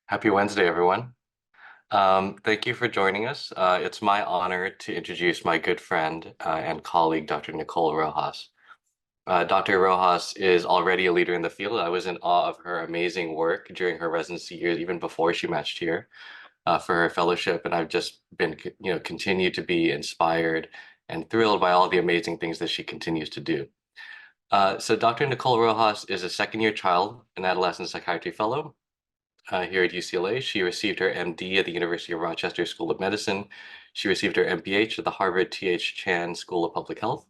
Happy Wednesday, everyone. Thank you for joining us. It's my honor to introduce my good friend and colleague, Dr. Nichole Roxas. Dr. Rojas is already a leader in the field. I was in awe of her amazing work during her residency years, even before she matched here for her fellowship, and I've just been, continued to be inspired and thrilled by all the amazing things that she continues to do. So Dr. Nichole Rojas is a second-year child and adolescent psychiatry fellow here at UCLA. She received her MD at the University of Rochester School of Medicine. She received her MPH at the Harvard T.H. Chan School of Public Health.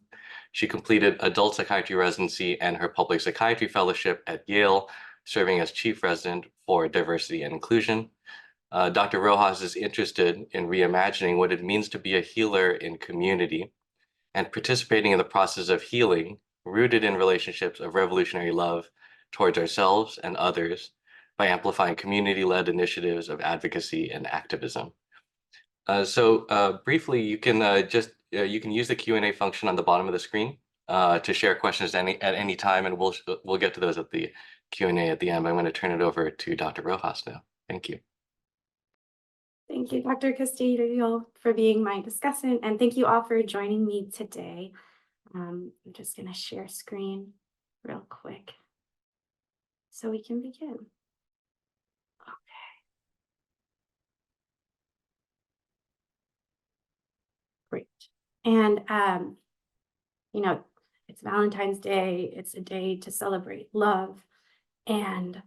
She completed adult psychiatry residency and her public psychiatry fellowship at Yale, serving as chief resident for diversity and inclusion. Dr. Rojas is interested in reimagining what it means to be a healer in community and participating in the process of healing rooted in relationships of revolutionary love towards ourselves and others by amplifying community-led initiatives of advocacy and activism. Briefly, you can use the Q&A function on the bottom of the screen to share questions at any time, and we'll get to those at the Q&A at the end. I'm going to turn it over to Dr. Rojas now. Thank you. Thank you, Dr. Castillo, for being my discussant, and thank you all for joining me today. I'm just going to share screen real quick so we can begin. Okay. Great. And, it's Valentine's Day. It's a day to celebrate love. And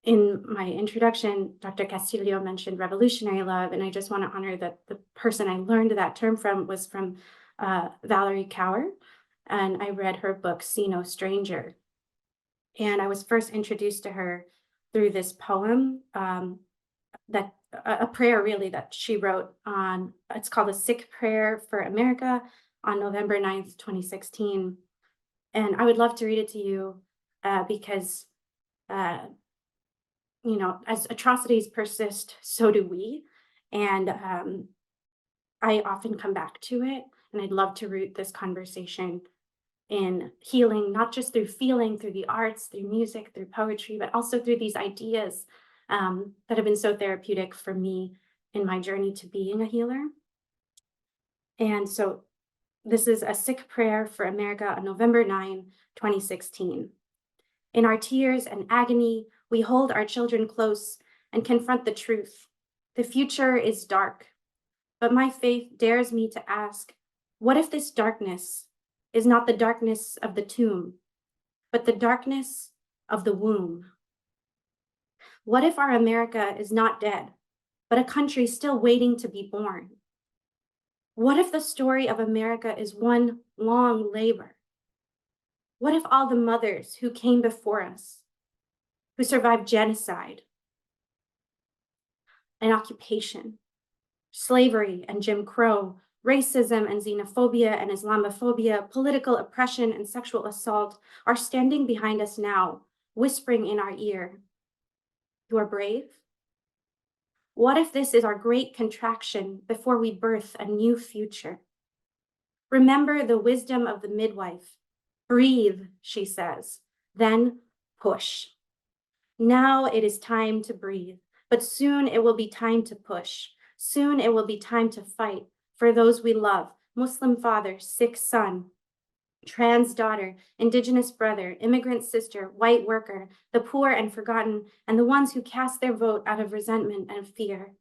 in my introduction, Dr. Castillo mentioned revolutionary love, and I just want to honor that the person I learned that term from was from Valerie Kaur, and I read her book, See No Stranger. And I was first introduced to her through this poem, that a prayer really that she wrote on, it's called A Sick Prayer for America, on November 9th, 2016. And I would love to read it to you because as atrocities persist, so do we. And I often come back to it, and I'd love to root this conversation in healing, not just through feeling, through the arts, through music, through poetry, but also through these ideas that have been so therapeutic for me in my journey to being a healer. And so this is A Sick Prayer for America on November 9, 2016. In our tears and agony, we hold our children close and confront the truth. The future is dark, but my faith dares me to ask, what if this darkness is not the darkness of the tomb, but the darkness of the womb? What if our America is not dead, but a country still waiting to be born? What if the story of America is one long labor? What if all the mothers who came before us, who survived genocide and occupation, slavery and Jim Crow, racism and xenophobia and Islamophobia, political oppression and sexual assault, are standing behind us now, whispering in our ear, "You are brave"? What if this is our great contraction before we birth a new future? Remember the wisdom of the midwife. Breathe, she says, then push. Now it is time to breathe, but soon it will be time to push. Soon it will be time to fight for those we love: Muslim father, sick son, trans daughter, indigenous brother, immigrant sister, white worker, the poor and forgotten, and the ones who cast their vote out of resentment and fear.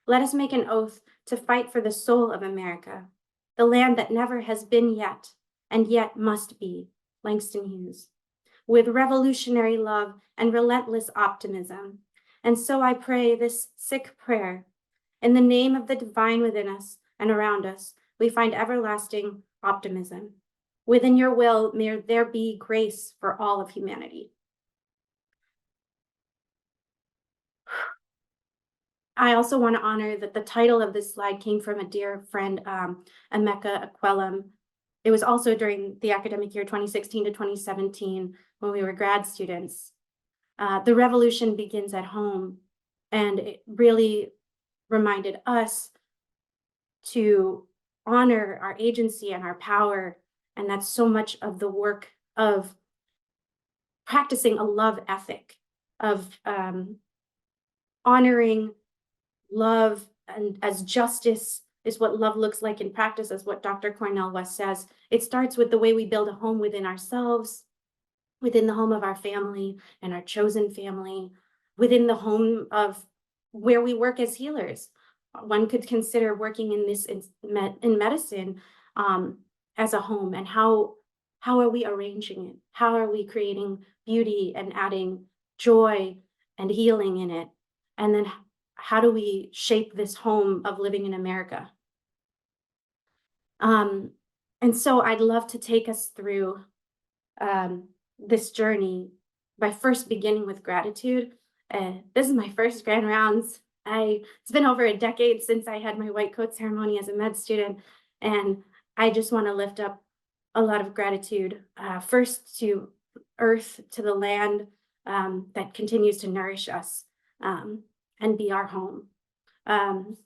Let us make an oath to fight for the soul of America, the land that never has been yet, and yet must be. Langston Hughes. With revolutionary love and relentless optimism. And so I pray this sick prayer. In the name of the divine within us and around us, we find everlasting optimism. Within your will, may there be grace for all of humanity. I also want to honor that the title of this slide came from a dear friend, Emeka Aquelum. It was also during the academic year 2016 to 2017 when we were grad students. The revolution begins at home, and it really reminded us to honor our agency and our power. And that's so much of the work of practicing a love ethic, of honoring love and as justice is what love looks like in practice, as what Dr. Cornell West says. It starts with the way we build a home within ourselves, within the home of our family and our chosen family, within the home of where we work as healers. One could consider working in this in medicine as a home, and how are we arranging it? How are we creating beauty and adding joy and healing in it? And then how do we shape this home of living in America? And so I'd love to take us through this journey by first beginning with gratitude. This is my first grand rounds. It's been over a decade since I had my white coat ceremony as a med student, and I just want to lift up a lot of gratitude, first to earth, to the land that continues to nourish us and be our home, and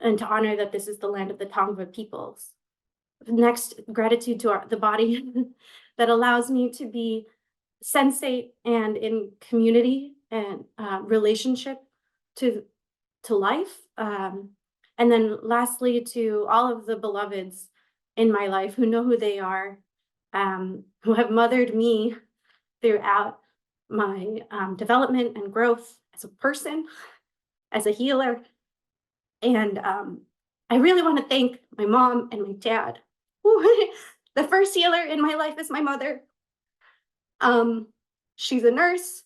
to honor that this is the land of the Tongva peoples. Next, gratitude to the body that allows me to be sensate and in community and relationship to life. And then lastly, to all of the beloveds in my life who know who they are, who have mothered me throughout my development and growth as a person, as a healer. And I really want to thank my mom and my dad. The first healer in my life is my mother. She's a nurse,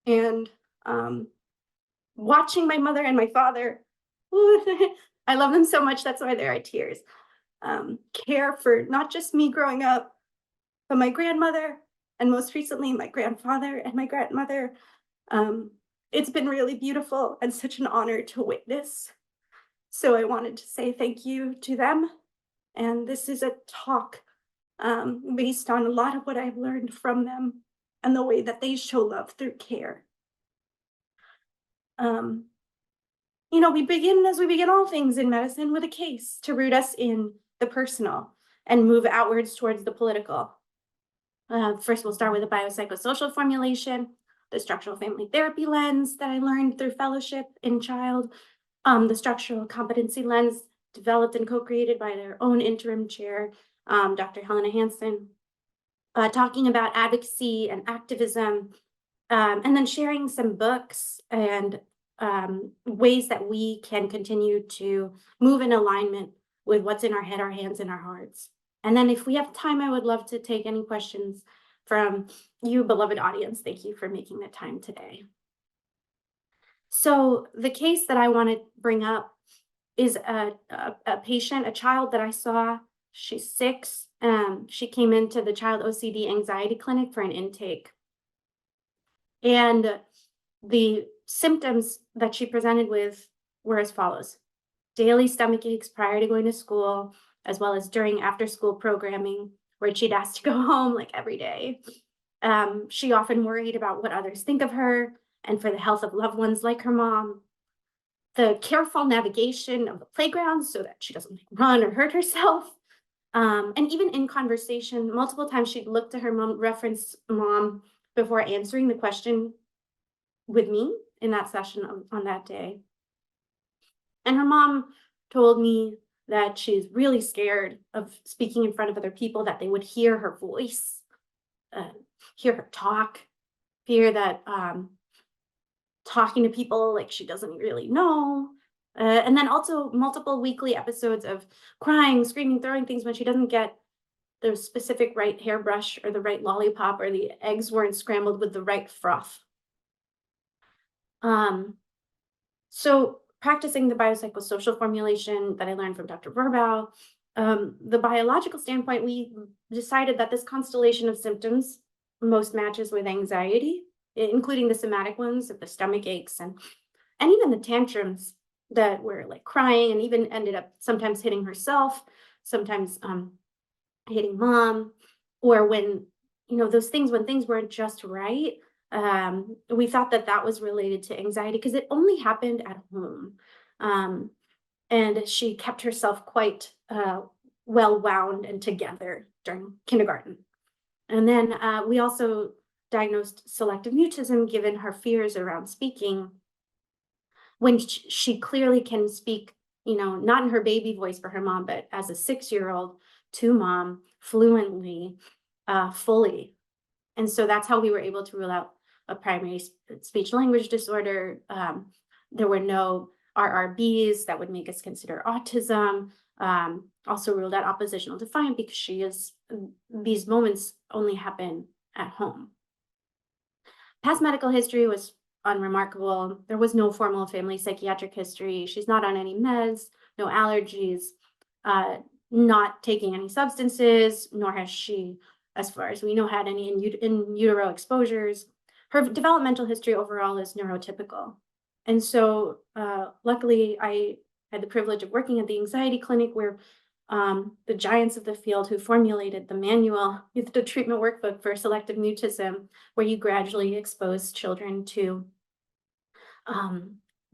and watching my mother and my father, I love them so much. That's why there are tears. Care for not just me growing up, but my grandmother, and most recently my grandfather and my grandmother. It's been really beautiful and such an honor to witness. So I wanted to say thank you to them. And this is a talk based on a lot of what I've learned from them and the way that they show love through care. We begin, as we begin all things in medicine, with a case to root us in the personal and move outwards towards the political. First, we'll start with the biopsychosocial formulation, the structural family therapy lens that I learned through fellowship in CHILD, the structural competency lens developed and co-created by their own interim chair, Dr. Helena Hansen, talking about advocacy and activism, and then sharing some books and ways that we can continue to move in alignment with what's in our head, our hands, and our hearts. And then if we have time, I would love to take any questions from you, beloved audience. Thank you for making the time today. So the case that I want to bring up is a patient, a child that I saw. She's 6. She came into the child OCD anxiety clinic for an intake. And the symptoms that she presented with were as follows: daily stomach aches prior to going to school, as well as during after school programming, where she'd asked to go home like every day. She often worried about what others think of her and for the health of loved ones like her mom. The careful navigation of the playground so that she doesn't run or hurt herself. And even in conversation, multiple times she'd look to her mom, reference mom, before answering the question with me in that session on that day. And her mom told me that she's really scared of speaking in front of other people, that they would hear her voice, hear her talk, fear that talking to people like she doesn't really know. And then also multiple weekly episodes of crying, screaming, throwing things when she doesn't get the specific right hairbrush or the right lollipop, or the eggs weren't scrambled with the right froth. So practicing the biopsychosocial formulation that I learned from Dr. Verbow, the biological standpoint, we decided that this constellation of symptoms most matches with anxiety, including the somatic ones of the stomach aches and even the tantrums that were like crying, and even ended up sometimes hitting herself, sometimes hitting mom, or when, those things, when things weren't just right. We thought that was related to anxiety because it only happened at home. And she kept herself quite well wound and together during kindergarten. And then we also diagnosed selective mutism given her fears around speaking, when she clearly can speak, not in her baby voice for her mom, but as a 6-year-old to mom fluently, fully. And so that's how we were able to rule out a primary speech language disorder. There were no RRBs that would make us consider autism. Also ruled out oppositional defiant because these moments only happen at home. Past medical history was unremarkable. There was no formal family psychiatric history. She's not on any meds, no allergies, not taking any substances, nor has she, as far as we know, had any in utero exposures. Her developmental history overall is neurotypical. And so luckily, I had the privilege of working at the anxiety clinic where the giants of the field who formulated the manual, the treatment workbook for selective mutism, where you gradually expose children to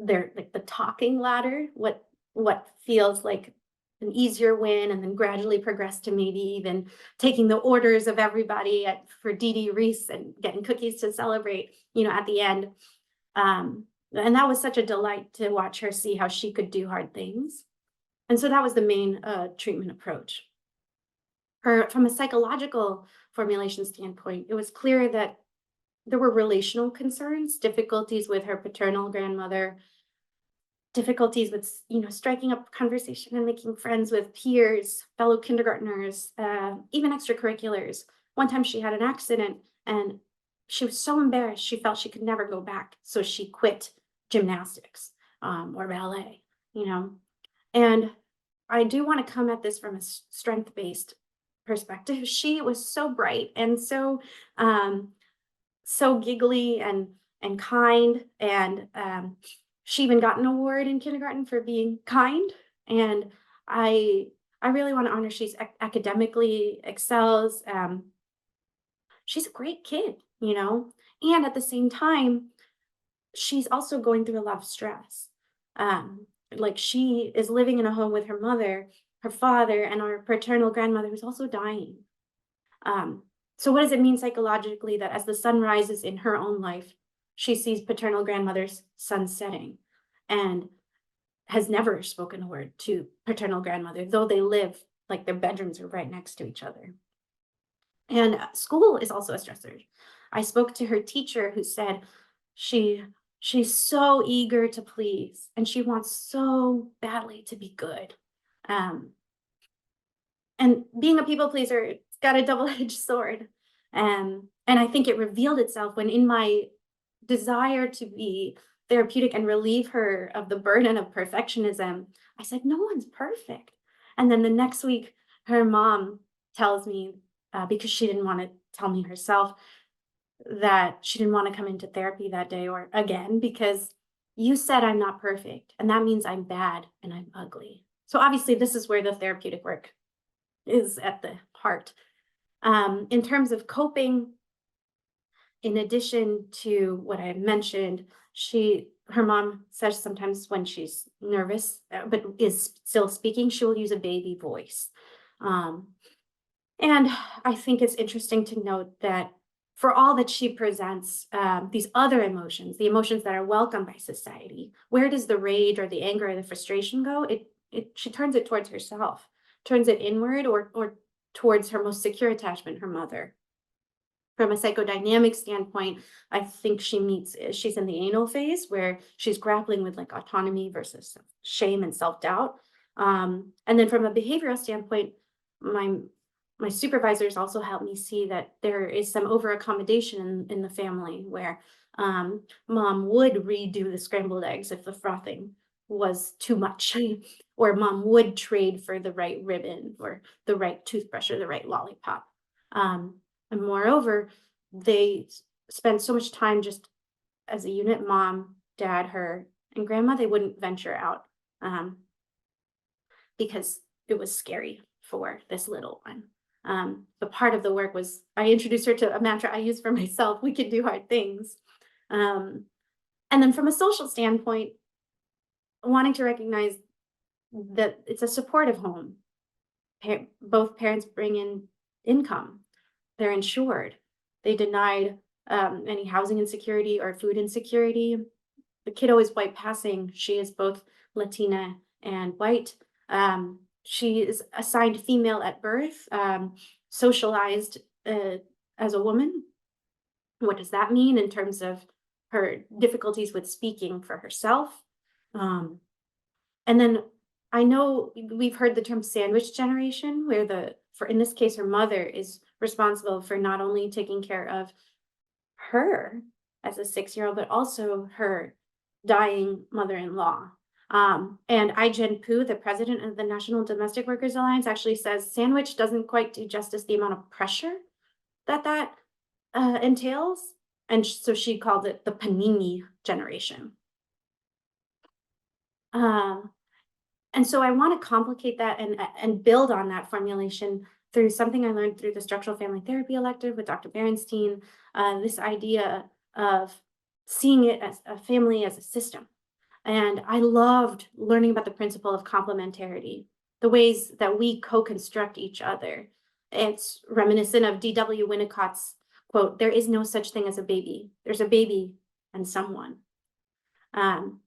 their the talking ladder, what feels like an easier win, and then gradually progress to maybe even taking the orders of everybody for Dee Dee Reese and getting cookies to celebrate, at the end. And that was such a delight to watch her see how she could do hard things. And so that was the main treatment approach. From a psychological formulation standpoint, it was clear that there were relational concerns, difficulties with her paternal grandmother, difficulties with, striking up conversation and making friends with peers, fellow kindergartners, even extracurriculars. One time she had an accident and she was so embarrassed, she felt she could never go back. So she quit gymnastics or ballet, And I do want to come at this from a strength-based perspective. She was so bright and so giggly and kind, and she even got an award in kindergarten for being kind. And I really want to honor she's academically excels. She's a great kid, and at the same time, she's also going through a lot of stress. Like she is living in a home with her mother, her father, and our paternal grandmother who's also dying. So what does it mean psychologically that as the sun rises in her own life, she sees paternal grandmother's sun setting and has never spoken a word to paternal grandmother, though they live like their bedrooms are right next to each other. And school is also a stressor. I spoke to her teacher who said she's so eager to please and she wants so badly to be good. And being a people pleaser, it's got a double-edged sword. And I think it revealed itself when, in my desire to be therapeutic and relieve her of the burden of perfectionism, I said, no one's perfect. And then the next week, her mom tells me, because she didn't want to tell me herself, that she didn't want to come into therapy that day or again, because you said I'm not perfect. And that means I'm bad and I'm ugly. So obviously, this is where the therapeutic work is at the heart. In terms of coping, in addition to what I had mentioned, her mom says sometimes when she's nervous, but is still speaking, she will use a baby voice. And I think it's interesting to note that for all that she presents, these other emotions, the emotions that are welcomed by society, where does the rage or the anger or the frustration go? She turns it towards herself, turns it inward or towards her most secure attachment, her mother. From a psychodynamic standpoint, I think she's in the anal phase where she's grappling with like autonomy versus shame and self-doubt. And then from a behavioral standpoint, my supervisors also helped me see that there is some over accommodation in the family where mom would redo the scrambled eggs if the frothing was too much, or mom would trade for the right ribbon or the right toothbrush or the right lollipop. And moreover, they spend so much time just as a unit, mom, dad, her, and grandma, they wouldn't venture out because it was scary for this little one. But part of the work was I introduced her to a mantra I use for myself: we can do hard things. And then from a social standpoint, wanting to recognize that it's a supportive home. Both parents bring in income. They're insured. They denied any housing insecurity or food insecurity. The kiddo is white passing. She is both Latina and white. She is assigned female at birth, socialized as a woman. What does that mean in terms of her difficulties with speaking for herself? And then I know we've heard the term sandwich generation, where in this case, her mother is responsible for not only taking care of her as a 6-year-old, but also her dying mother-in-law. And Ai-jen Poo, the president of the National Domestic Workers Alliance, actually says sandwich doesn't quite do justice the amount of pressure that entails. And so she called it the panini generation. And so I want to complicate that and build on that formulation through something I learned through the structural family therapy elective with Dr. Berenstein, this idea of seeing it as a family as a system. And I loved learning about the principle of complementarity, the ways that we co-construct each other. It's reminiscent of D.W. Winnicott's quote, "There is no such thing as a baby. There's a baby and someone." And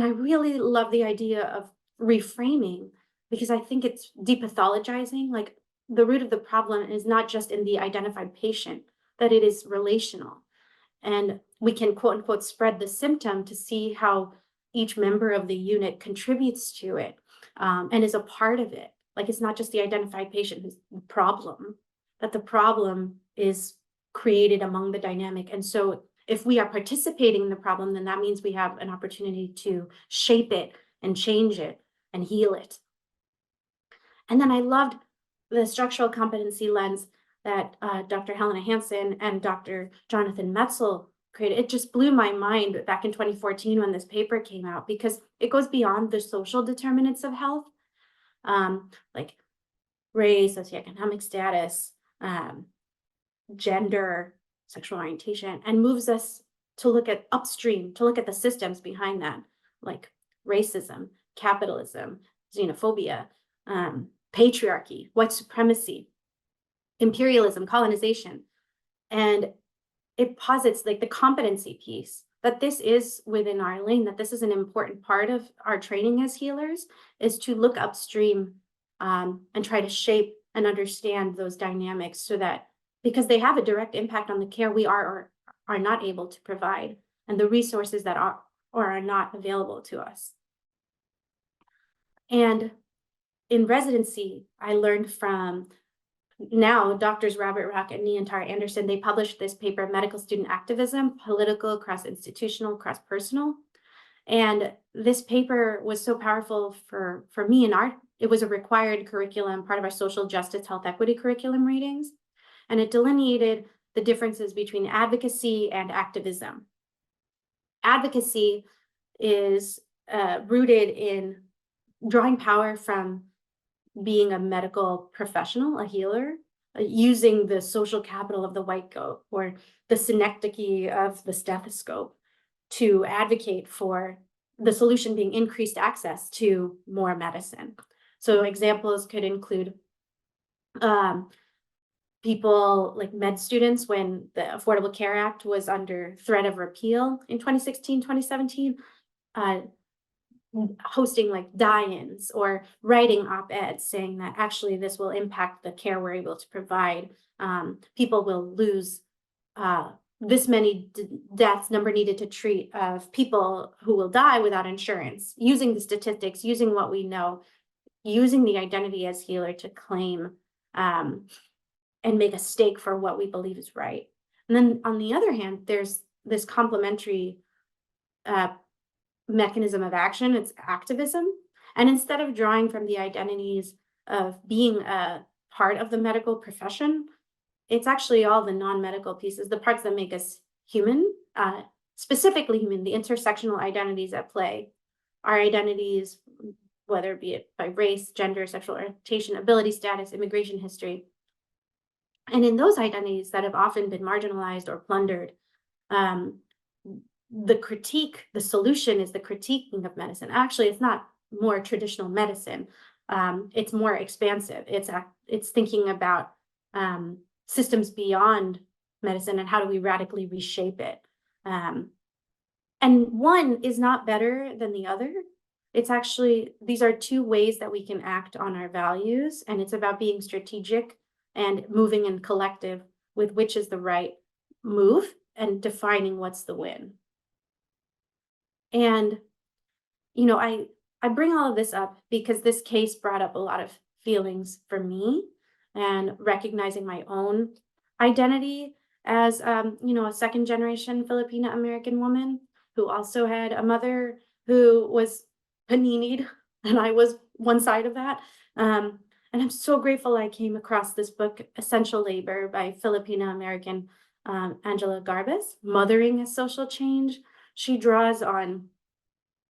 I really love the idea of reframing, because I think it's depathologizing. Like, the root of the problem is not just in the identified patient, that it is relational. And we can quote unquote spread the symptom to see how each member of the unit contributes to it, and is a part of it. Like, it's not just the identified patient who's the problem, that the problem is created among the dynamic. And so if we are participating in the problem, then that means we have an opportunity to shape it and change it and heal it. And then I loved the structural competency lens that Dr. Helena Hansen and Dr. Jonathan Metzl created. It just blew my mind back in 2014 when this paper came out, because it goes beyond the social determinants of health, like race, socioeconomic status, gender, sexual orientation, and moves us to look at upstream, to look at the systems behind that, like racism, capitalism, xenophobia, patriarchy, white supremacy, imperialism, colonization. And it posits like the competency piece, that this is within our lane, that this is an important part of our training as healers, is to look upstream and try to shape and understand those dynamics, so that, because they have a direct impact on the care we are or are not able to provide, and the resources that are or are not available to us. And in residency, I learned from now doctors Robert Rock and Nean Tara Anderson. They published this paper, Medical Student Activism, Political, Cross-Institutional, Cross-Personal. And this paper was so powerful for me, and it was a required curriculum, part of our social justice health equity curriculum readings. And it delineated the differences between advocacy and activism. Advocacy is rooted in drawing power from being a medical professional, a healer, using the social capital of the white coat or the synecdoche of the stethoscope to advocate for the solution being increased access to more medicine. So examples could include people like med students, when the Affordable Care Act was under threat of repeal in 2016, 2017, hosting like die-ins or writing op-eds saying that actually this will impact the care we're able to provide. People will lose this many deaths, number needed to treat, of people who will die without insurance, using the statistics, using what we know, using the identity as healer to claim and make a stake for what we believe is right. And then on the other hand, there's this complementary mechanism of action, it's activism. And instead of drawing from the identities of being a part of the medical profession, it's actually all the non-medical pieces, the parts that make us human, specifically human, the intersectional identities at play. Our identities, whether it be by race, gender, sexual orientation, ability status, immigration history. And in those identities that have often been marginalized or plundered, the critique, the solution is the critiquing of medicine. Actually, it's not more traditional medicine. It's more expansive. It's thinking about systems beyond medicine, and how do we radically reshape it? And one is not better than the other. It's actually, these are two ways that we can act on our values, and it's about being strategic and moving in collective with which is the right move and defining what's the win. And, I bring all of this up because this case brought up a lot of feelings for me, and recognizing my own identity as, a second generation Filipino American woman who also had a mother who was panini'd, and I was one side of that. And I'm so grateful I came across this book, Essential Labor by Filipino American Angela Garbus, Mothering as Social Change. She draws on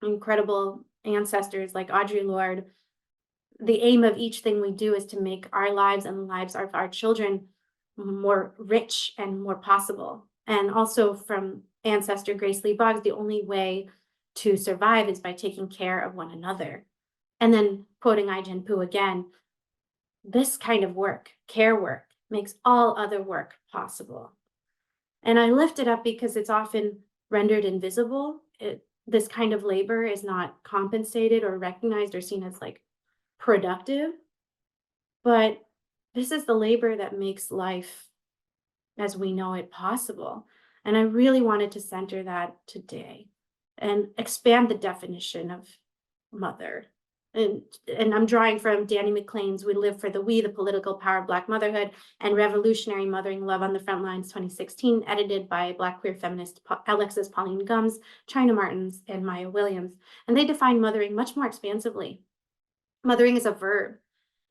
incredible ancestors like Audre Lorde. The aim of each thing we do is to make our lives and the lives of our children more rich and more possible. And also from ancestor Grace Lee Boggs, the only way to survive is by taking care of one another. And then quoting Ai-jen Poo again, this kind of work, care work, makes all other work possible. And I lift it up because it's often rendered invisible. This kind of labor is not compensated or recognized or seen as like productive, but this is the labor that makes life as we know it possible. And I really wanted to center that today and expand the definition of mother. And I'm drawing from Danny McClain's We Live for the We, the Political Power of Black Motherhood and Revolutionary Mothering Love on the Front Lines 2016, edited by Black queer feminist Alexis Pauline Gumbs, China Martins, and Maya Williams. And they define mothering much more expansively. Mothering is a verb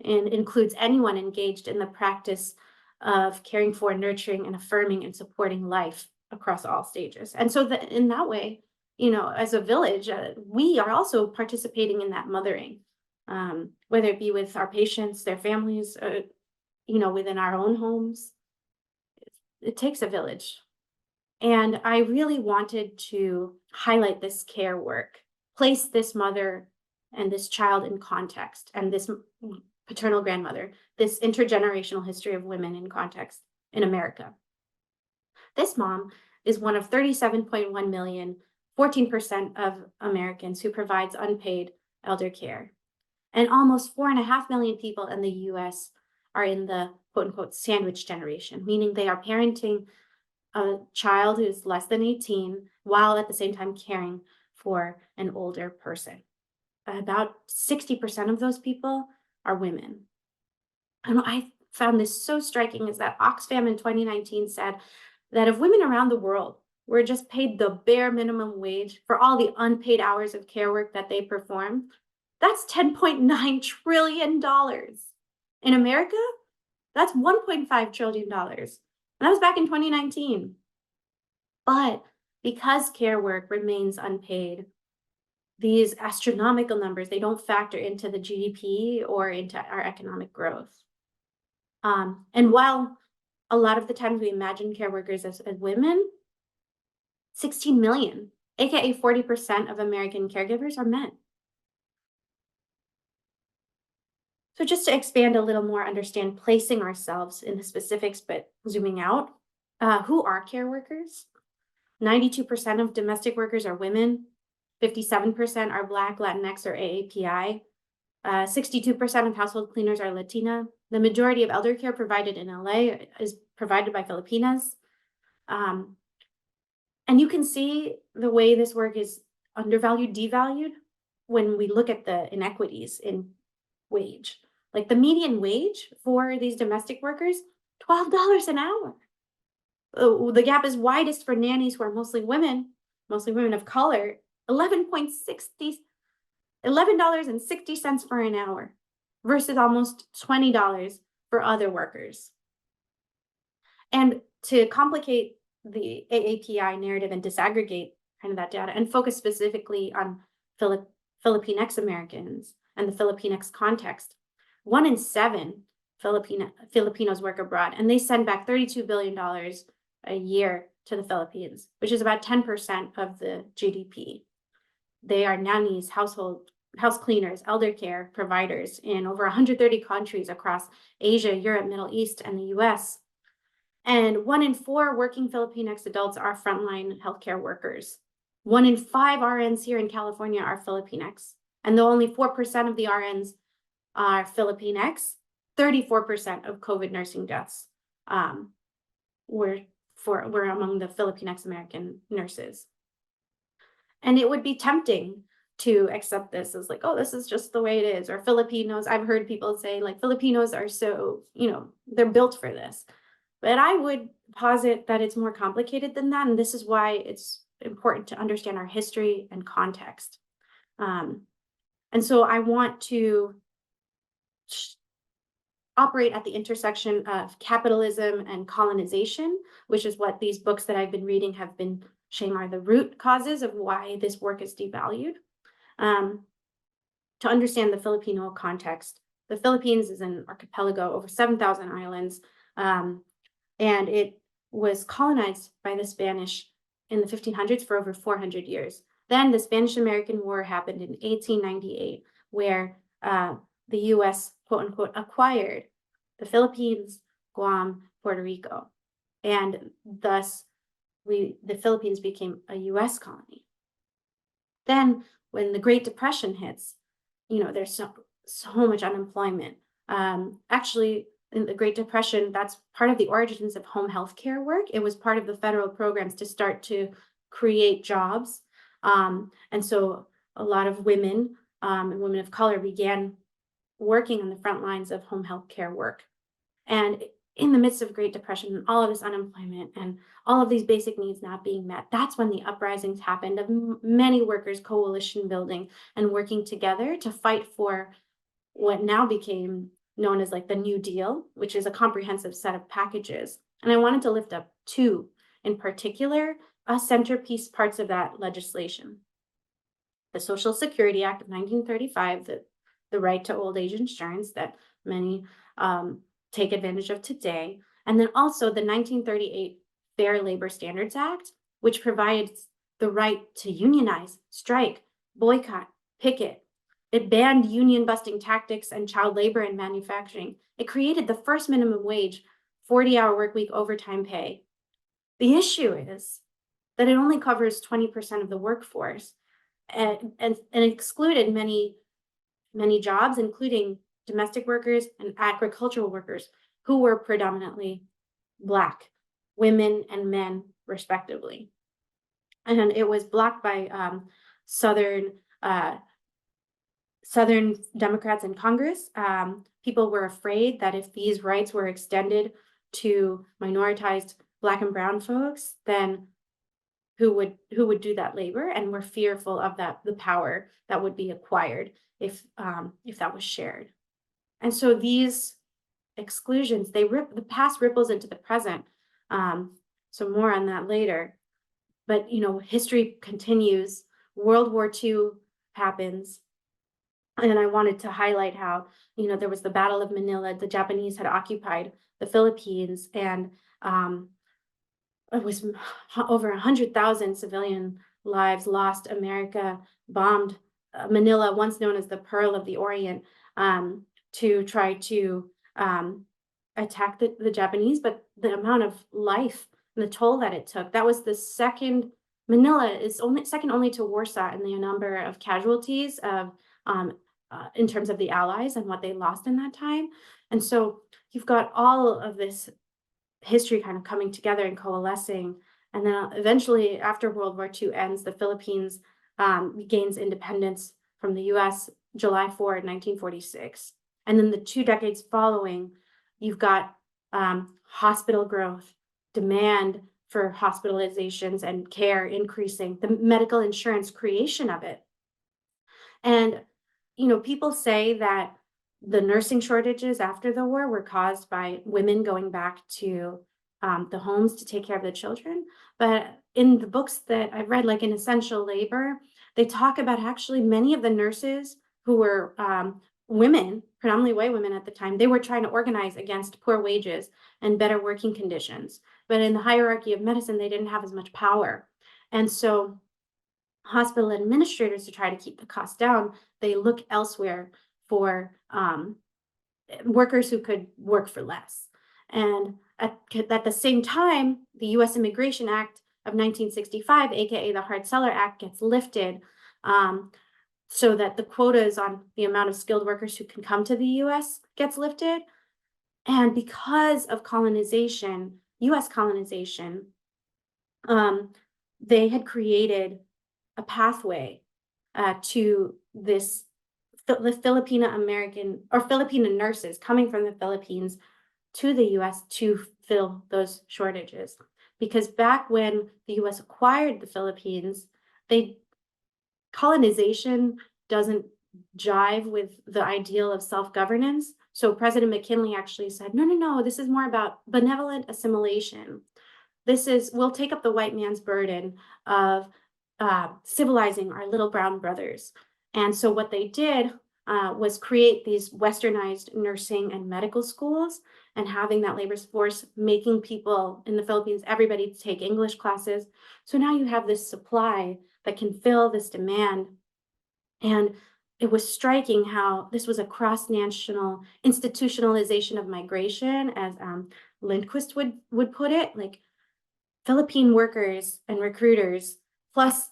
and includes anyone engaged in the practice of caring for, nurturing, and affirming and supporting life across all stages. And so in that way, as a village, we are also participating in that mothering, whether it be with our patients, their families, within our own homes. It takes a village. And I really wanted to highlight this care work, place this mother and this child in context, and this paternal grandmother, this intergenerational history of women in context in America. This mom is one of 37.1 million, 14% of Americans who provides unpaid elder care. And almost 4.5 million people in the US are in the quote unquote sandwich generation, meaning they are parenting a child who's less than 18 while at the same time caring for an older person. About 60% of those people are women. And I found this so striking is that Oxfam in 2019 said that if women around the world were just paid the bare minimum wage for all the unpaid hours of care work that they perform, that's $10.9 trillion. In America, that's $1.5 trillion. And that was back in 2019. But because care work remains unpaid, these astronomical numbers, they don't factor into the GDP or into our economic growth. And while a lot of the times we imagine care workers as women, 16 million, aka 40% of American caregivers are men. So just to expand a little more, understand placing ourselves in the specifics, but zooming out, who are care workers? 92% of domestic workers are women. 57% are Black, Latinx, or AAPI. 62% of household cleaners are Latina. The majority of elder care provided in LA is provided by Filipinas. And you can see the way this work is undervalued, devalued, when we look at the inequities in wage. Like the median wage for these domestic workers, $12 an hour. The gap is widest for nannies who are mostly women of color, $11.60 for an hour versus almost $20 for other workers. And to complicate the AAPI narrative and disaggregate kind of that data and focus specifically on Filipinx Americans and the Filipinx context, 1 in 7 Filipinos work abroad, and they send back $32 billion a year to the Philippines, which is about 10% of the GDP. They are nannies, house cleaners, elder care providers in over 130 countries across Asia, Europe, Middle East, and the US. And 1 in 4 working Filipinx adults are frontline healthcare workers. 1 in 5 RNs here in California are Filipinx. And though only 4% of the RNs are Filipinx, 34% of COVID nursing deaths were among the Filipinx American nurses. And it would be tempting to accept this as like, oh, this is just the way it is. Or Filipinos, I've heard people say like Filipinos are so, they're built for this. But I would posit that it's more complicated than that. And this is why it's important to understand our history and context. And so I want to operate at the intersection of capitalism and colonization, which is what these books that I've been reading have been saying are the root causes of why this work is devalued. To understand the Filipino context, the Philippines is an archipelago over 7,000 islands, and it was colonized by the Spanish in the 1500s for over 400 years. Then the Spanish-American War happened in 1898, where the US, quote unquote, acquired the Philippines, Guam, Puerto Rico. And thus, the Philippines became a US colony. Then when the Great Depression hits, there's so much unemployment. Actually, in the Great Depression, that's part of the origins of home health care work. It was part of the federal programs to start to create jobs. And so a lot of women and women of color began working on the front lines of home health care work. And in the midst of Great Depression and all of this unemployment and all of these basic needs not being met, that's when the uprisings happened of many workers coalition building and working together to fight for what now became known as like the New Deal, which is a comprehensive set of packages. And I wanted to lift up two in particular, centerpiece parts of that legislation. The Social Security Act of 1935, the right to old age insurance that many take advantage of today. And then also the 1938 Fair Labor Standards Act, which provides the right to unionize, strike, boycott, picket. It banned union busting tactics and child labor in manufacturing. It created the first minimum wage, 40-hour work week overtime pay. The issue is that it only covers 20% of the workforce and excluded many jobs, including domestic workers and agricultural workers who were predominantly Black, women and men, respectively. And it was blocked by Southern Democrats in Congress. People were afraid that if these rights were extended to minoritized Black and brown folks, then who would do that labor, and were fearful of the power that would be acquired if that was shared. And so these exclusions, the past ripples into the present. So more on that later. But history continues. World War II happens. And I wanted to highlight how, there was the Battle of Manila. The Japanese had occupied the Philippines, and it was over 100,000 civilian lives lost. America bombed Manila, once known as the Pearl of the Orient, to try to attack the Japanese. But the amount of life and the toll that it took, that was the second. Manila is second only to Warsaw in the number of casualties of in terms of the Allies and what they lost in that time. And so you've got all of this history kind of coming together and coalescing. And then eventually, after World War II ends, the Philippines gains independence from the US July 4, 1946. And then the 2 decades following, you've got hospital growth, demand for hospitalizations and care increasing, the medical insurance creation of it. And, people say that the nursing shortages after the war were caused by women going back to the homes to take care of the children. But in the books that I've read, like in Essential Labor, they talk about actually many of the nurses who were women, predominantly white women at the time, they were trying to organize against poor wages and better working conditions. But in the hierarchy of medicine, they didn't have as much power. And so hospital administrators, to try to keep the cost down, they look elsewhere for workers who could work for less. And at the same time, the U.S. Immigration Act of 1965, aka the Hart-Celler Act, gets lifted, so that the quotas on the amount of skilled workers who can come to the U.S. gets lifted. And because of colonization, U.S. colonization, they had created a pathway to this the Filipino American or Filipino nurses coming from the Philippines to the US to fill those shortages. Because back when the US acquired the Philippines, they colonization doesn't jive with the ideal of self-governance. So President McKinley actually said, no, no, no, this is more about benevolent assimilation. We'll take up the white man's burden of civilizing our little brown brothers. And so what they did was create these westernized nursing and medical schools, and having that labor force making people in the Philippines, everybody to take English classes. So now you have this supply that can fill this demand. And it was striking how this was a cross-national institutionalization of migration, as Lindquist would put it, like Philippine workers and recruiters, plus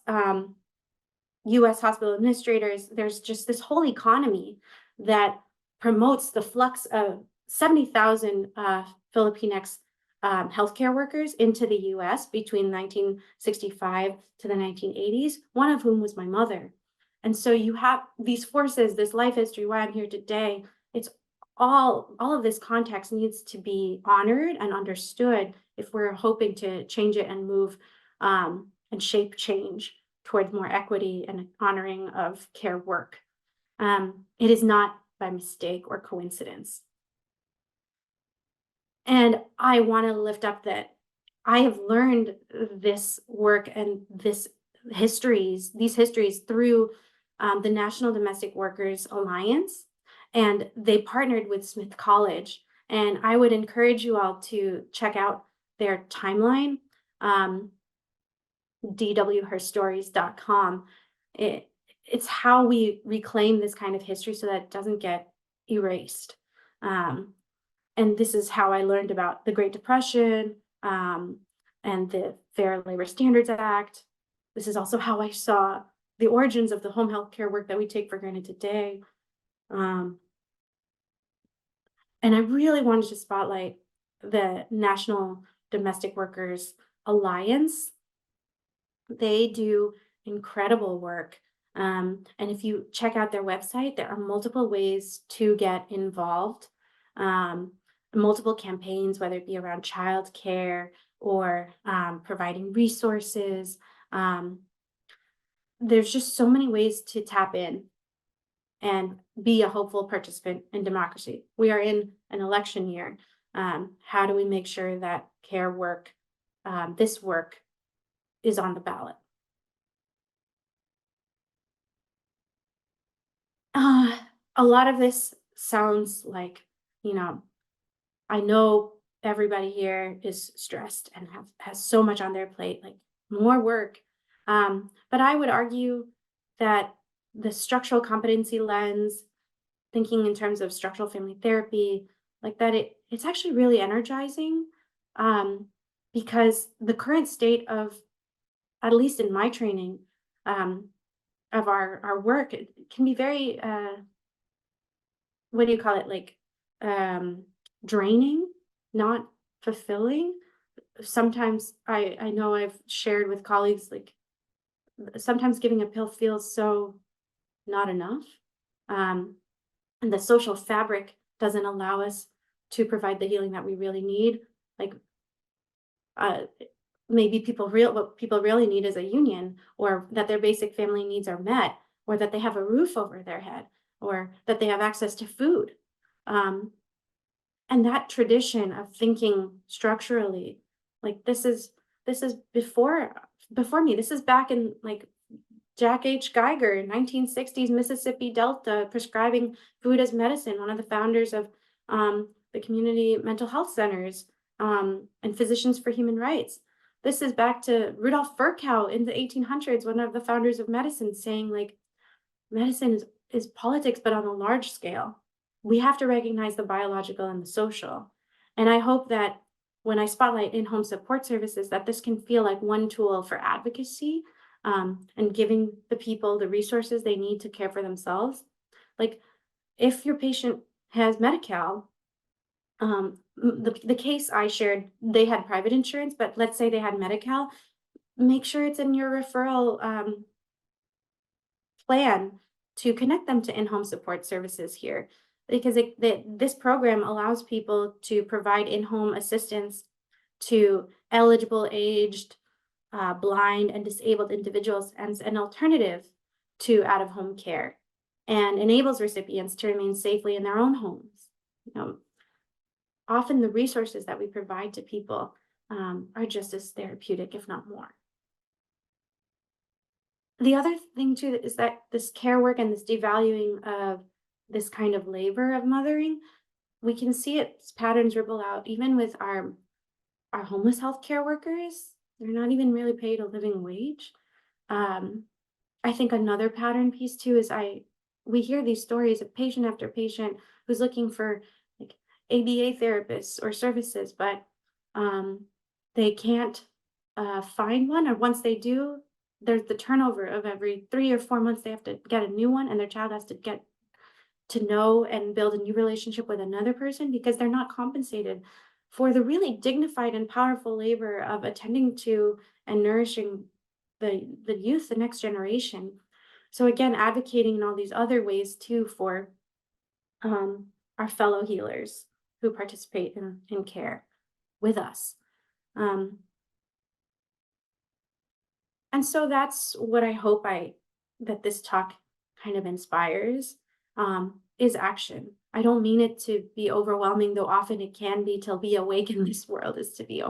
US hospital administrators. There's just this whole economy that promotes the flux of 70,000 Filipinx healthcare workers into the US between 1965 to the 1980s, one of whom was my mother. And so you have these forces, this life history, why I'm here today. It's all of this context needs to be honored and understood if we're hoping to change it and move and shape change towards more equity and honoring of care work. It is not by mistake or coincidence. And I want to lift up that I have learned this work and these histories through the National Domestic Workers Alliance, and they partnered with Smith College. And I would encourage you all to check out their timeline, dwherstories.com. It's how we reclaim this kind of history so that it doesn't get erased. And this is how I learned about the Great Depression and the Fair Labor Standards Act. This is also how I saw the origins of the home health care work that we take for granted today. And I really wanted to spotlight the National Domestic Workers Alliance. They do incredible work. And if you check out their website, there are multiple ways to get involved. Multiple campaigns, whether it be around childcare or providing resources. There's just so many ways to tap in and be a hopeful participant in democracy. We are in an election year. How do we make sure that care work, this work, is on the ballot? A lot of this sounds like, I know everybody here is stressed and has so much on their plate, like more work. But I would argue that the structural competency lens, thinking in terms of structural family therapy, like that, it's actually really energizing, because the current state of, at least in my training, of our work, it can be very, what do you call it, like draining, not fulfilling. Sometimes I know I've shared with colleagues, like sometimes giving a pill feels so not enough. And the social fabric doesn't allow us to provide the healing that we really need. Like maybe what people really need is a union, or that their basic family needs are met, or that they have a roof over their head, or that they have access to food. And that tradition of thinking structurally, like this is before me. This is back in like Jack H. Geiger, 1960s Mississippi Delta, prescribing food as medicine, one of the founders of the community mental health centers, and Physicians for Human Rights. This is back to Rudolf Virchow in the 1800s, one of the founders of medicine, saying like medicine is politics, but on a large scale. We have to recognize the biological and the social. And I hope that when I spotlight in-home support services, that this can feel like one tool for advocacy, and giving the people the resources they need to care for themselves. Like if your patient has Medi-Cal, the case I shared, they had private insurance, but let's say they had Medi-Cal, make sure it's in your referral plan to connect them to in-home support services here, because this program allows people to provide in-home assistance to eligible, aged, blind, and disabled individuals as an alternative to out-of-home care, and enables recipients to remain safely in their own homes. You know, often the resources that we provide to people are just as therapeutic, if not more. The other thing too is that this care work and this devaluing of this kind of labor of mothering, we can see its patterns ripple out even with our homeless healthcare workers. They're not even really paid a living wage. Um, I think another pattern piece too is we hear these stories of patient after patient who's looking for like ABA therapists or services, but they can't find one, or once they do, there's the turnover of every 3 or 4 months they have to get a new one, and their child has to get to know and build a new relationship with another person because they're not compensated for the really dignified and powerful labor of attending to and nourishing the youth, the next generation. So again, advocating in all these other ways too for our fellow healers who participate in care with us. Um, and so that's what I hope that this talk kind of inspires, is action. I don't mean it to be overwhelming, though often it can be. To be awake in this world is to be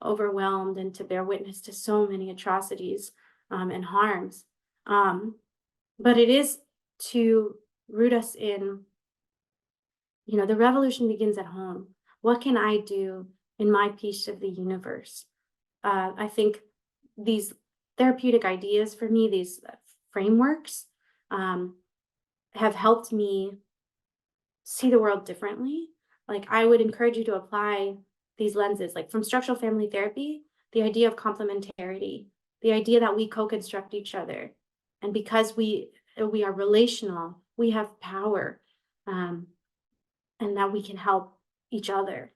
overwhelmed and to bear witness to so many atrocities and harms. But it is to root us in, the revolution begins at home. What can I do in my piece of the universe? I think these therapeutic ideas for me, these frameworks, have helped me see the world differently. Like I would encourage you to apply these lenses, like from structural family therapy, the idea of complementarity, the idea that we co-construct each other. And because we are relational, we have power, and that we can help each other,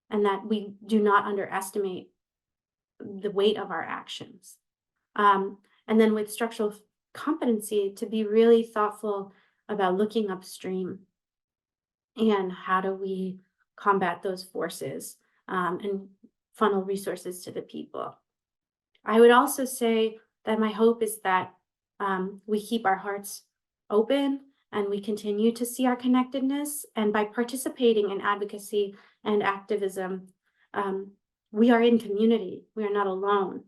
and that we do not underestimate the weight of our actions. And then with structural competency, to be really thoughtful about looking upstream and how do we combat those forces, and funnel resources to the people. I would also say that my hope is that we keep our hearts open and we continue to see our connectedness. And by participating in advocacy and activism, we are in community. We are not alone.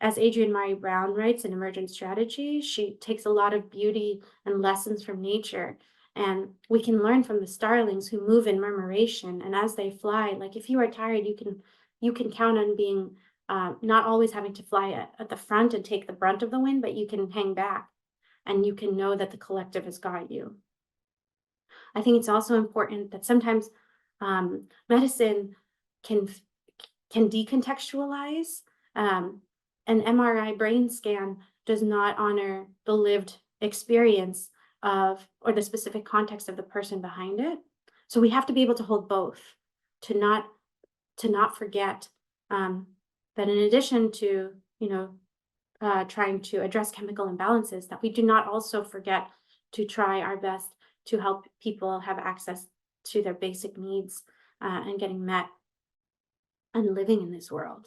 As Adrienne Maree Brown writes in Emergent Strategy, she takes a lot of beauty and lessons from nature. And we can learn from the starlings who move in murmuration. And as they fly, like if you are tired, you can count on being not always having to fly at the front and take the brunt of the wind, but you can hang back and you can know that the collective has got you. I think it's also important that sometimes medicine can decontextualize. An MRI brain scan does not honor the lived experience of or the specific context of the person behind it. So we have to be able to hold both, to not forget that in addition to trying to address chemical imbalances, that we do not also forget to try our best to help people have access to their basic needs and getting met and living in this world.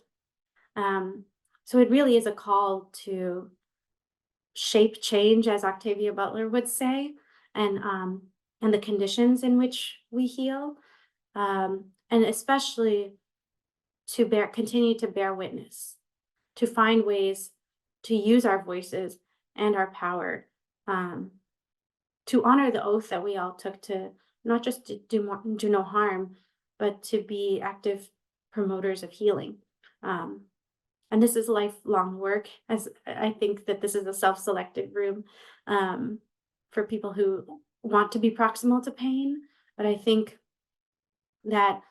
So it really is a call to shape change, as Octavia Butler would say, and the conditions in which we heal, and especially to continue to bear witness, to find ways to use our voices and our power, to honor the oath that we all took to not just to do no harm, but to be active promoters of healing. And this is lifelong work, as I think that this is a self-selected room for people who want to be proximal to pain. But I think that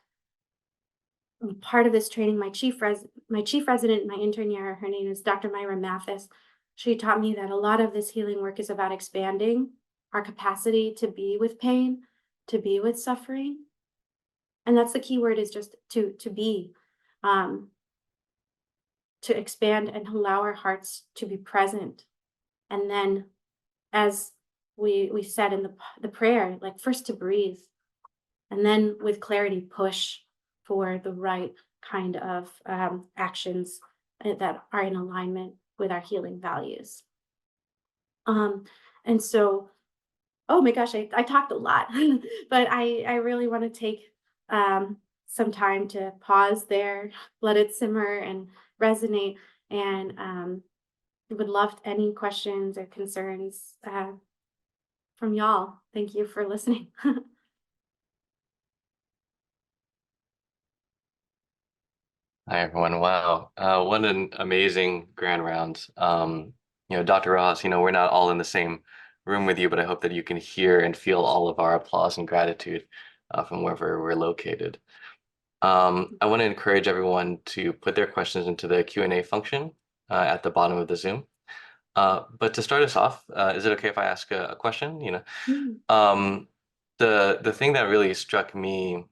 part of this training, my chief resident, my intern year, her name is Dr. Myra Mathis. She taught me that a lot of this healing work is about expanding our capacity to be with pain, to be with suffering. And that's the key word, is just to be, um, to expand and allow our hearts to be present. And then, as we said in the prayer, like, first to breathe, and then with clarity push for the right kind of actions that are in alignment with our healing values. And so, oh my gosh, I talked a lot, but I really want to take some time to pause there, let it simmer and resonate, and would love any questions or concerns from y'all. Thank you for listening. Hi, everyone. Wow. What an amazing grand round. Dr. Ross, we're not all in the same room with you, but I hope that you can hear and feel all of our applause and gratitude from wherever we're located. I want to encourage everyone to put their questions into the Q&A function at the bottom of the Zoom. But to start us off, is it okay if I ask a question? Mm, Um, the thing that really struck me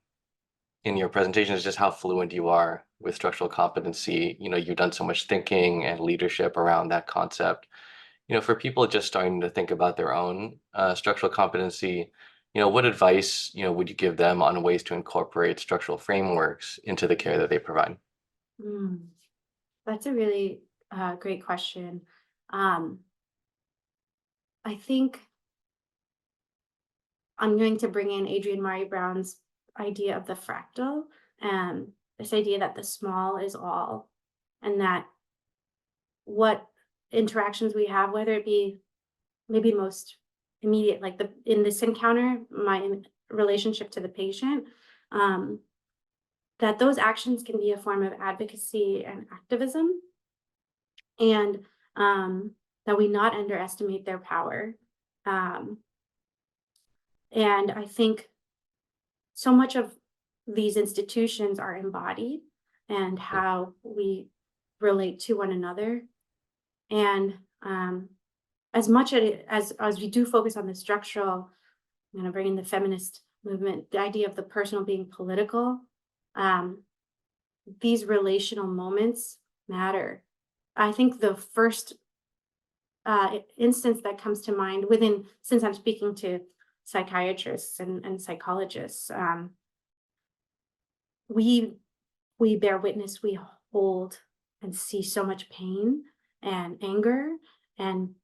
in your presentation is just how fluent you are with structural competency. You've done so much thinking and leadership around that concept. For people just starting to think about their own structural competency, what advice, would you give them on ways to incorporate structural frameworks into the care that they provide? mm. That's a really great question. Um, I think I'm going to bring in Adrienne Maree Brown's idea of the fractal, and this idea that the small is all, and that what interactions we have, whether it be maybe most immediate, like in this encounter, my relationship to the patient, um, that those actions can be a form of advocacy and activism, and that we not underestimate their power. Um, and I think so much of these institutions are embodied and how we relate to one another. And as much as we do focus on the structural, I'm going to bring in the feminist movement, the idea of the personal being political. Um, these relational moments matter. I think the first instance that comes to mind since I'm speaking to psychiatrists and psychologists, we bear witness, we hold and see so much pain and anger and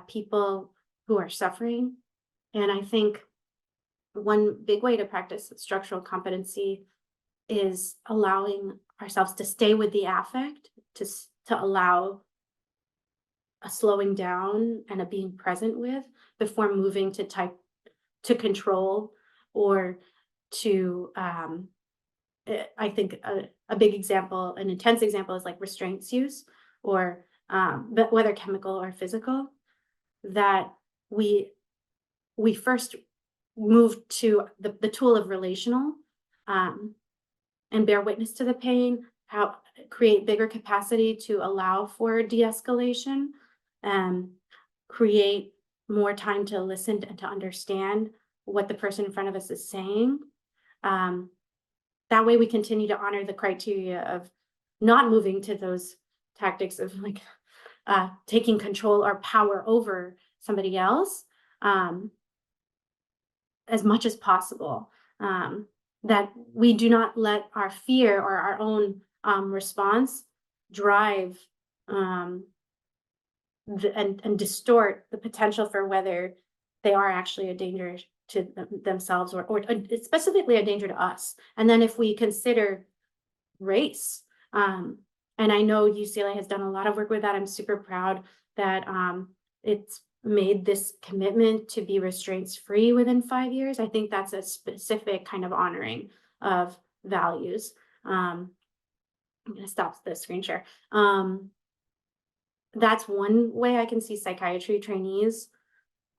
people who are suffering. And I think one big way to practice structural competency is allowing ourselves to stay with the affect, to allow a slowing down and a being present with before moving to control or to I think a big example, an intense example, is like restraints use, or but whether chemical or physical, that we first move to the tool of relational, and bear witness to the pain, how create bigger capacity to allow for de-escalation, and create more time to listen and to understand what the person in front of us is saying. That way we continue to honor the criteria of not moving to those tactics of like taking control or power over somebody else, as much as possible. That we do not let our fear or our own response drive and distort the potential for whether they are actually a danger to themselves, or specifically a danger to us. And then if we consider race, and I know UCLA has done a lot of work with that. I'm super proud that it's made this commitment to be restraints free within 5 years. I think that's a specific kind of honoring of values. I'm going to stop the screen share. That's one way I can see psychiatry trainees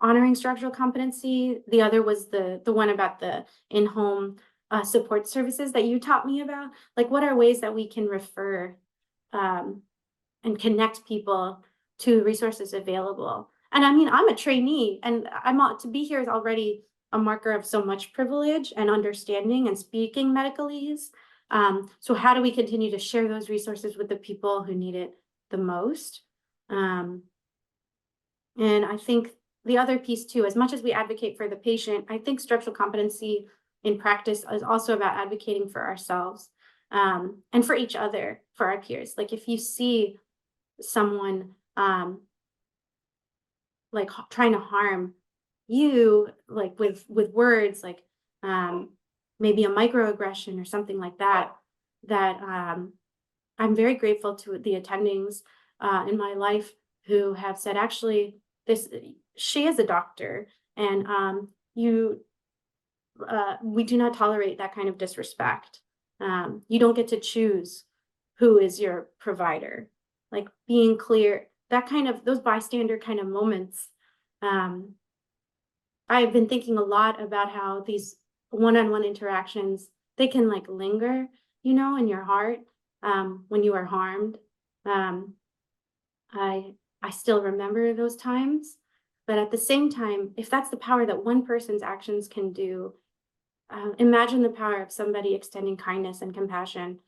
honoring structural competency. The other was the one about the in-home support services that you taught me about? Like, what are ways that we can refer um, and connect people to resources available? And I mean, I'm a trainee, and to be here is already a marker of so much privilege and understanding and speaking medicalese. So how do we continue to share those resources with the people who need it the most? And I think the other piece too, as much as we advocate for the patient, I think structural competency in practice is also about advocating for ourselves, and for each other, for our peers. Like if you see someone like trying to harm you, like with words, like maybe a microaggression or something like that, that I'm very grateful to the attendings in my life who have said, actually, this she is a doctor, and we do not tolerate that kind of disrespect. You don't get to choose who is your provider. Like being clear, that kind of those bystander kind of moments. I've been thinking a lot about how these one-on-one interactions, they can like linger, in your heart when you are harmed. Um, I still remember those times, but at the same time, if that's the power that one person's actions can do, imagine the power of somebody extending kindness and compassion.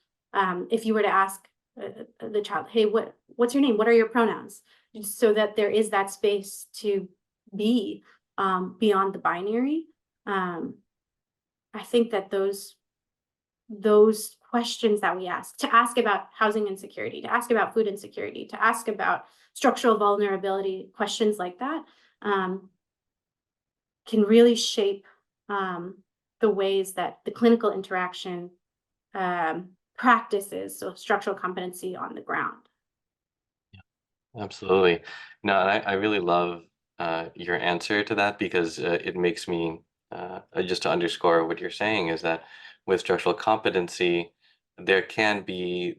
If you were to ask the child, "Hey, what's your name? What are your pronouns?" So that there is that space to be beyond the binary. Um, I think that those questions that we ask, to ask about housing insecurity, to ask about food insecurity, to ask about structural vulnerability, questions like that, can really shape the ways that the clinical interaction practices, so structural competency on the ground. Absolutely. No, and I really love your answer to that because it makes me just to underscore what you're saying is that with structural competency, there can be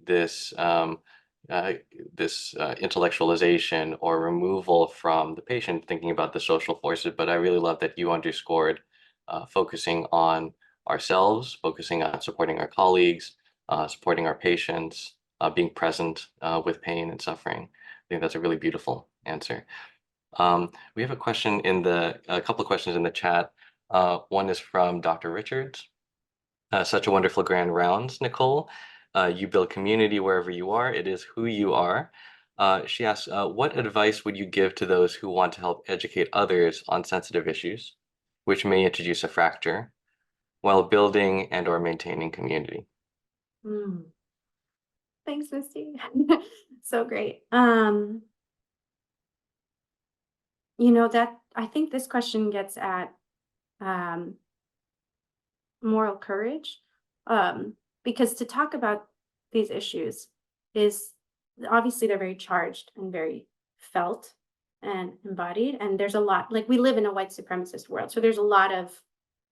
uh, this intellectualization or removal from the patient thinking about the social forces. But I really love that you underscored focusing on ourselves, focusing on supporting our colleagues, supporting our patients, being present with pain and suffering. I think that's a really beautiful answer. We have a couple of questions in the chat. One is from Dr. Richards. Such a wonderful grand rounds, Nichole. You build community wherever you are. It is who you are. She asks, what advice would you give to those who want to help educate others on sensitive issues, which may introduce a fracture, while building and or maintaining community? Mm. Thanks, Misty. So great. That I think this question gets at um, moral courage, because to talk about these issues is obviously they're very charged and very felt and embodied, and there's a lot, like we live in a white supremacist world, so there's a lot of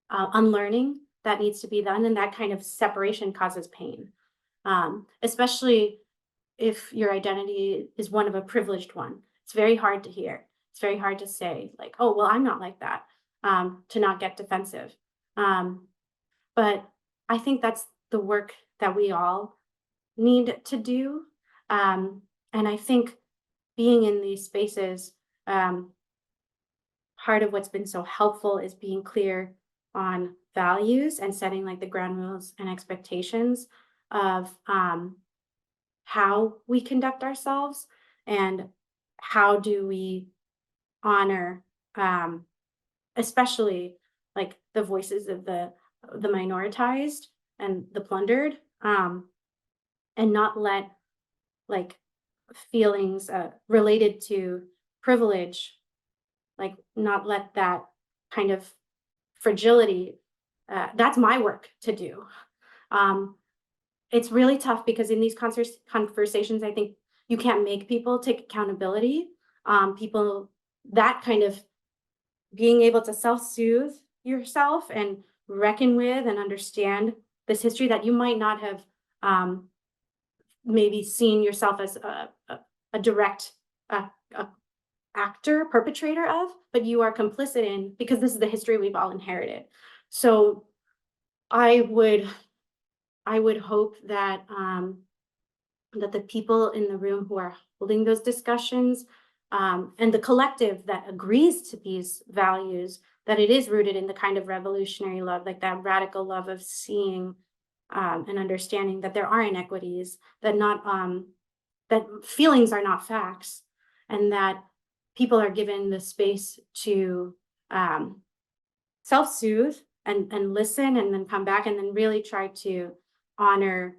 unlearning that needs to be done, and that kind of separation causes pain, especially if your identity is one of a privileged one. It's very hard to hear. It's very hard to say, like, oh, well, I'm not like that, to not get defensive. But I think that's the work that we all need to do. And I think being in these spaces, um, part of what's been so helpful is being clear on values and setting like the ground rules and expectations of how we conduct ourselves and how do we honor especially like the voices of the minoritized and the plundered, and not let like feelings related to privilege, like not let that kind of fragility, that's my work to do. It's really tough because in these conversations, I think you can't make people take accountability. People, that kind of being able to self-soothe yourself and reckon with and understand this history that you might not have maybe seen yourself as a direct actor, perpetrator of, but you are complicit in because this is the history we've all inherited. So I would hope that that the people in the room who are holding those discussions, and the collective that agrees to these values, that it is rooted in the kind of revolutionary love, like that radical love of seeing and understanding that there are inequities, that not that feelings are not facts, and that people are given the space to um, self-soothe and listen, and then come back and then really try to honor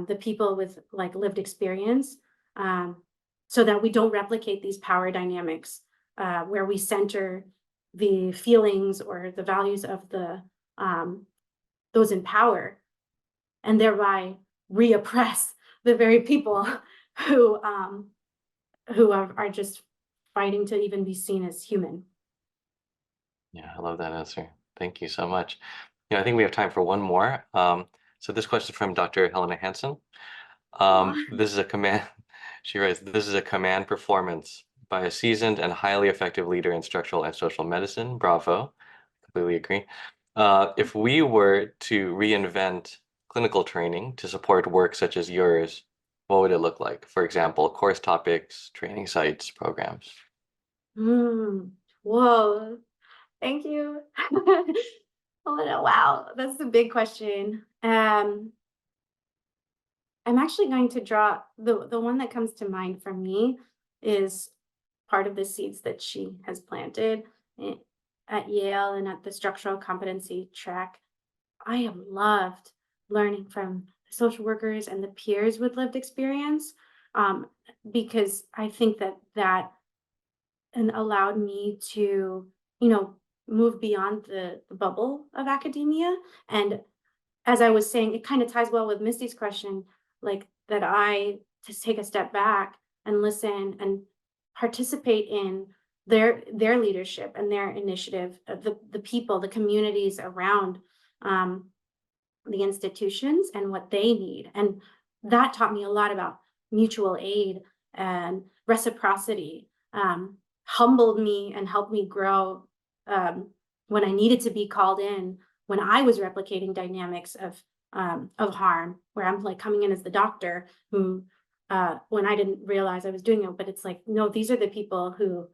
the people with like lived experience, um, so that we don't replicate these power dynamics where we center the feelings or the values of the those in power, and thereby reoppress the very people who are just fighting to even be seen as human. Yeah, I love that answer. Thank you so much. I think we have time for one more. So this question is from Dr. Helena Hansen. Aw. This is a command. She writes, "This is a command performance by a seasoned and highly effective leader in structural and social medicine. Bravo. Completely agree. If we were to reinvent clinical training to support work such as yours, what would it look like? For example, course topics, training sites, programs." Mm. Whoa. Thank you. Oh, no, wow, that's a big question. I'm actually going to draw the one that comes to mind for me is part of the seeds that she has planted i- at Yale and at the structural competency track. I have loved learning from social workers and the peers with lived experience, um, because I think that and allowed me to, you know, move beyond the bubble of academia. And as I was saying, it kind of ties well with Misty's question, like that I just take a step back and listen and participate in their leadership and their initiative, the people, the communities around um, the institutions and what they need. And that taught me a lot about mutual aid and reciprocity, humbled me and helped me grow when I needed to be called in, when I was replicating dynamics of harm, where I'm like coming in as the doctor who, when I didn't realize I was doing it, but it's like, no, these are the people who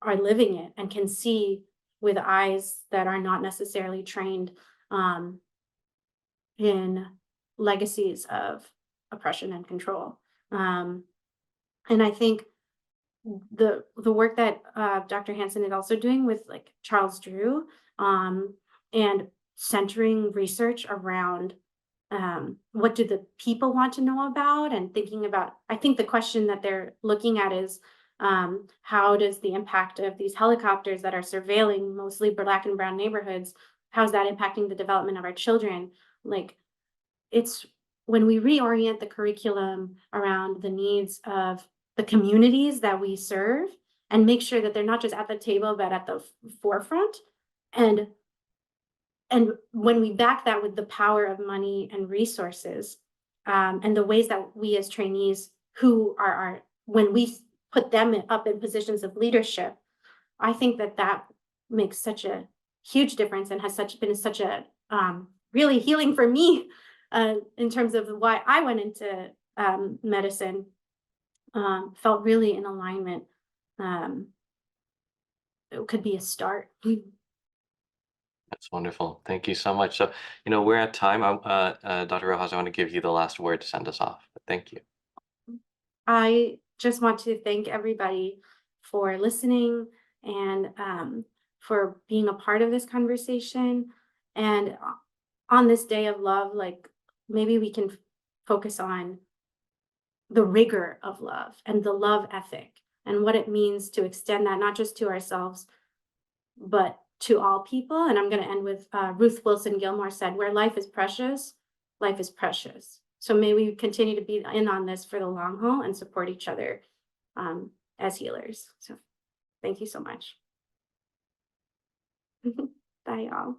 are living it and can see with eyes that are not necessarily trained um, in legacies of oppression and control. Um, and I think the work that Dr. Hansen is also doing with like Charles Drew, and centering research around what do the people want to know about, and thinking about, I think the question that they're looking at is how does the impact of these helicopters that are surveilling mostly Black and brown neighborhoods, how's that impacting the development of our children? Like, it's when we reorient the curriculum around the needs of the communities that we serve and make sure that they're not just at the table but at the forefront, and when we back that with the power of money and resources, and the ways that we as trainees who are our when we put them up in positions of leadership, I think that that makes such a huge difference and has been such a really healing for me in terms of why I went into medicine. Felt really in alignment. Um, it could be a start. That's wonderful. Thank you so much. So, we're at time. Dr. Rojas, I want to give you the last word to send us off. Thank you. I just want to thank everybody for listening and for being a part of this conversation. And on this day of love, like maybe we can focus on the rigor of love and the love ethic and what it means to extend that not just to ourselves, but to all people. And I'm going to end with Ruth Wilson Gilmore said, "Where life is precious, life is precious." So may we continue to be in on this for the long haul and support each other as healers. So thank you so much. Bye, y'all.